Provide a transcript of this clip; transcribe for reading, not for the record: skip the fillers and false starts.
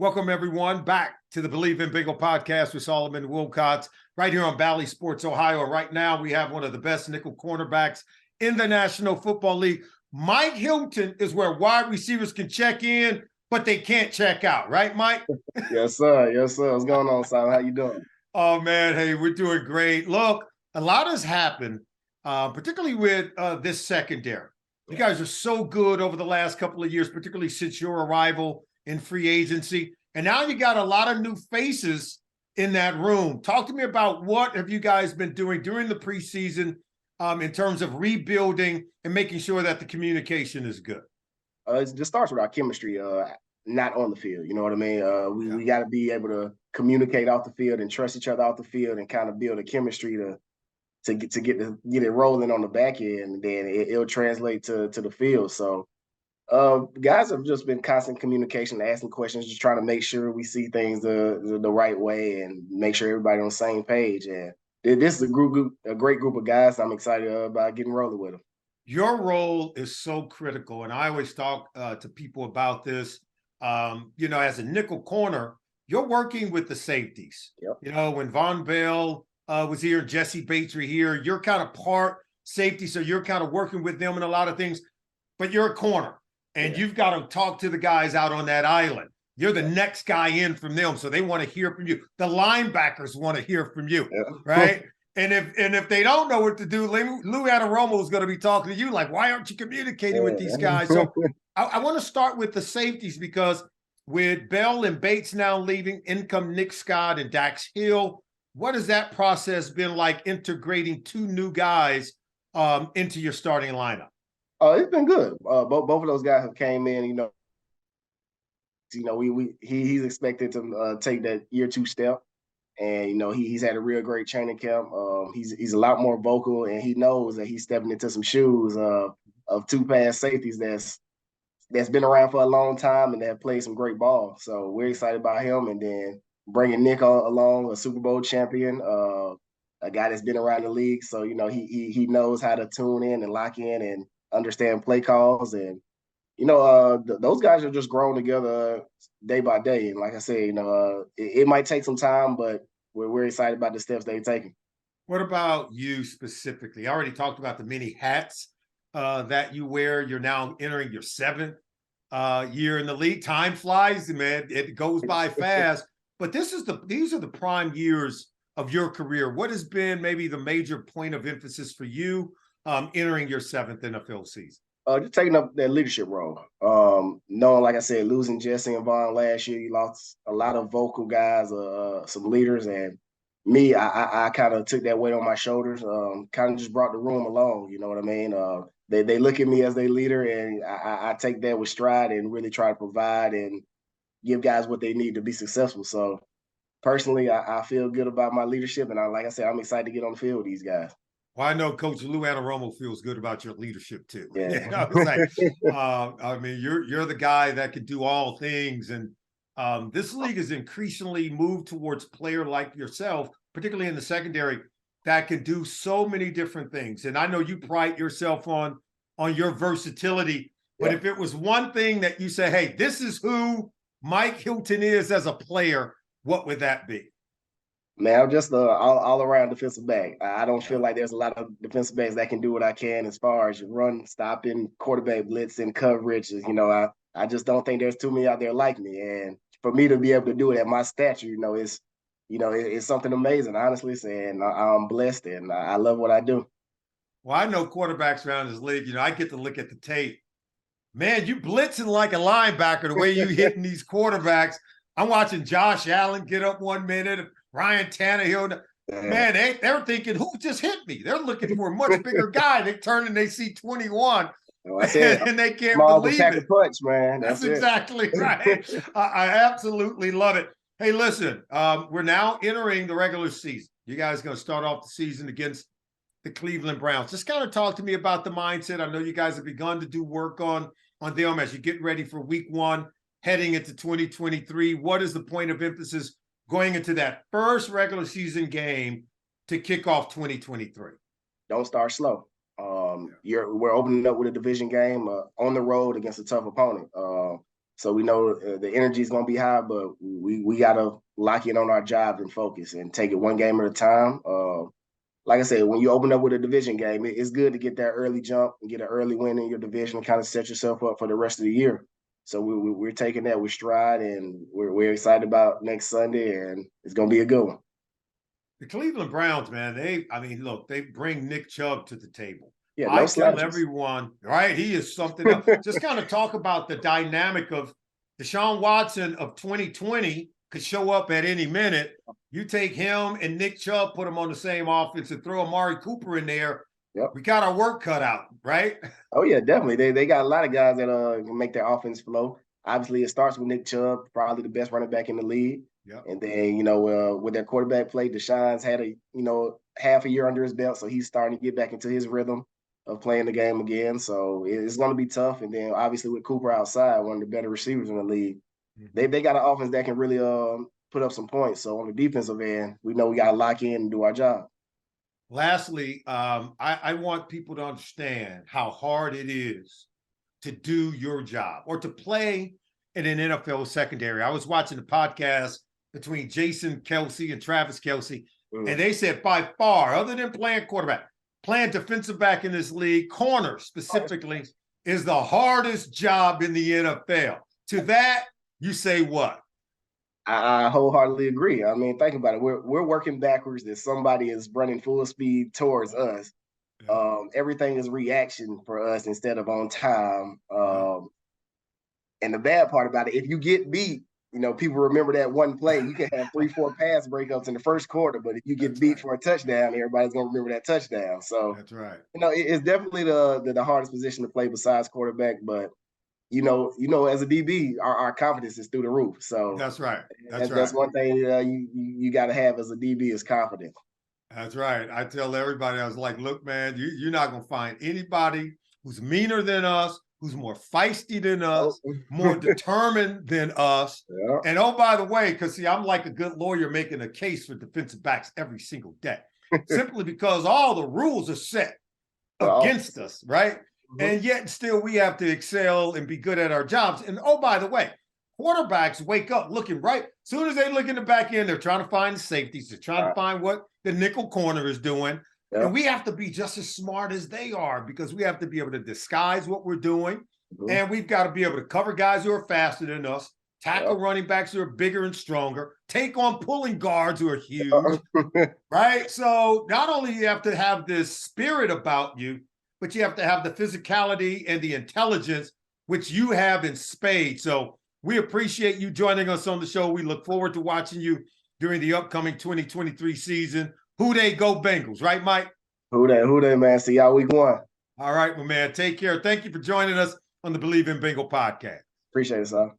Welcome, everyone, back to the Believe in Bengal podcast with Solomon Wilcots, right here on Valley Sports, Ohio. Right now, we have one of the best nickel cornerbacks in the National Football League. Mike Hilton is where wide receivers can check in, but they can't check out. Right, Mike? Yes, sir. Yes, sir. What's going on, Simon? How you doing? Oh, man. Hey, we're doing great. Look, a lot has happened, particularly with this secondary. You guys are so good over the last couple of years, particularly since your arrival in free agency. And now you got a lot of new faces in that room. Talk to me about what have you guys been doing during the preseason in terms of rebuilding and making sure that the communication is good. It just starts with our chemistry, not on the field. You know what I mean? We got to be able to communicate off the field and trust each other off the field and kind of build a chemistry to get it rolling on the back end, and then it'll translate to the field. So guys have just been constant communication, asking questions, just trying to make sure we see things the right way and make sure everybody on the same page. And this is a great group of guys. I'm excited about getting rolling with them. Your role is so critical, and I always talk to people about this. As a nickel corner, you're working with the safeties. Yep. When Von Bell was here, Jesse Bates were here, you're kind of part safety, so you're kind of working with them in a lot of things, but you're a corner. And you've got to talk to the guys out on that island. You're the next guy in from them, so they want to hear from you. The linebackers want to hear from you, right? And if they don't know what to do, Lou Anaromo is going to be talking to you like, why aren't you communicating with these guys? So I want to start with the safeties, because with Bell and Bates now leaving, in come Nick Scott and Dax Hill. What has that process been like, integrating two new guys into your starting lineup? It's been good. Both of those guys have came in. He's expected to take that year two step, and he's had a real great training camp. He's a lot more vocal, and he knows that he's stepping into some shoes of two past safeties that's been around for a long time and that have played some great ball. So we're excited about him, and then bringing Nick along, a Super Bowl champion, a guy that's been around the league. So he knows how to tune in and lock in and understand play calls, and those guys are just growing together day by day. And like I said, it might take some time, but we're excited about the steps they're taking. What about you specifically? I already talked about the many hats that you wear. You're now entering your seventh year in the league. Time flies, man. It goes by fast. But these are the prime years of your career. What has been maybe the major point of emphasis for you entering your seventh NFL season? Just taking up that leadership role. Knowing, like I said, losing Jesse and Vaughn last year, you lost a lot of vocal guys, some leaders, and me, I kind of took that weight on my shoulders. Kind of just brought the room along. You know what I mean? They look at me as their leader, and I take that with stride and really try to provide and give guys what they need to be successful. So personally, I feel good about my leadership, and like I said, I'm excited to get on the field with these guys. Well, I know Coach Lou Anaromo feels good about your leadership too. Yeah. It's like, I mean, you're the guy that can do all things, and this league has increasingly moved towards player like yourself, particularly in the secondary, that can do so many different things. And I know you pride yourself on your versatility. But if it was one thing that you say, hey, this is who Mike Hilton is as a player, what would that be? Man, I'm just all-around defensive back. I don't feel like there's a lot of defensive backs that can do what I can as far as run, stopping, quarterback blitzing, coverage. I just don't think there's too many out there like me. And for me to be able to do it at my stature, it's something amazing, honestly. And I'm blessed, and I love what I do. Well, I know quarterbacks around this league. I get to look at the tape. Man, you blitzing like a linebacker the way you hitting these quarterbacks. I'm watching Josh Allen get up 1 minute, Ryan Tannehill. Man, they're thinking, who just hit me? They're looking for a much bigger guy. They turn and they see 21, and they can't believe it. Punch, man. That's exactly right. I absolutely love it. Hey, listen, we're now entering the regular season. You guys are going to start off the season against the Cleveland Browns. Just kind of talk to me about the mindset. I know you guys have begun to do work on them as you get ready for week one, heading into 2023. What is the point of emphasis going into that first regular season game to kick off 2023? Don't start slow. We're opening up with a division game on the road against a tough opponent. So we know the energy is going to be high, but we got to lock in on our job and focus and take it one game at a time. Like I said, when you open up with a division game, it's good to get that early jump and get an early win in your division and kind of set yourself up for the rest of the year. So we're taking that with stride, and we're excited about next Sunday, and it's going to be a good one. The Cleveland Browns, man, look, they bring Nick Chubb to the table. Yeah, I no tell slouches. everyone, right? He is something else. Just kind of talk about the dynamic of Deshaun Watson of 2020 could show up at any minute. You take him and Nick Chubb, put him on the same offense, and throw Amari Cooper in there. Yep. We got our work cut out, right? Oh yeah, definitely. They got a lot of guys that can make their offense flow. Obviously, it starts with Nick Chubb, probably the best running back in the league. Yep. And then with their quarterback play, Deshaun's had half a year under his belt, so he's starting to get back into his rhythm of playing the game again. So it's going to be tough. And then obviously with Cooper outside, one of the better receivers in the league, they got an offense that can really put up some points. So on the defensive end, we know we got to lock in and do our job. Lastly, I want people to understand how hard it is to do your job or to play in an NFL secondary. I was watching the podcast between Jason Kelsey and Travis Kelsey, and they said by far, other than playing quarterback, playing defensive back in this league, corner specifically, is the hardest job in the NFL. To that, you say what? I wholeheartedly agree. I mean, think about it. We're working backwards that somebody is running full speed towards us. Yeah. Everything is reaction for us instead of on time. And the bad part about it, if you get beat, people remember that one play. You can have 3-4 pass breakups in the first quarter, but if you get beat for a touchdown, everybody's going to remember that touchdown. So that's right. It's definitely the hardest position to play besides quarterback, but as a DB, our confidence is through the roof. So that's right. That's one thing you got to have as a DB is confidence. That's right. I tell everybody, I was like, look, man, you're not going to find anybody who's meaner than us, who's more feisty than us, more determined than us. Yeah. And oh, by the way, because see, I'm like a good lawyer making a case for defensive backs every single day, simply because all the rules are set against us, right? And yet still we have to excel and be good at our jobs. And oh, by the way, quarterbacks wake up looking right. As soon as they look in the back end, they're trying to find the safeties. They're trying to find what the nickel corner is doing. Yep. And we have to be just as smart as they are because we have to be able to disguise what we're doing. And we've got to be able to cover guys who are faster than us, tackle running backs who are bigger and stronger, take on pulling guards who are huge, right? So not only you have to have this spirit about you, but you have to have the physicality and the intelligence, which you have in spades. So we appreciate you joining us on the show. We look forward to watching you during the upcoming 2023 season. Who they go Bengals, right, Mike? Who they, man. See y'all week 1. All right, well, man, take care. Thank you for joining us on the Believe in Bengal podcast. Appreciate it, son.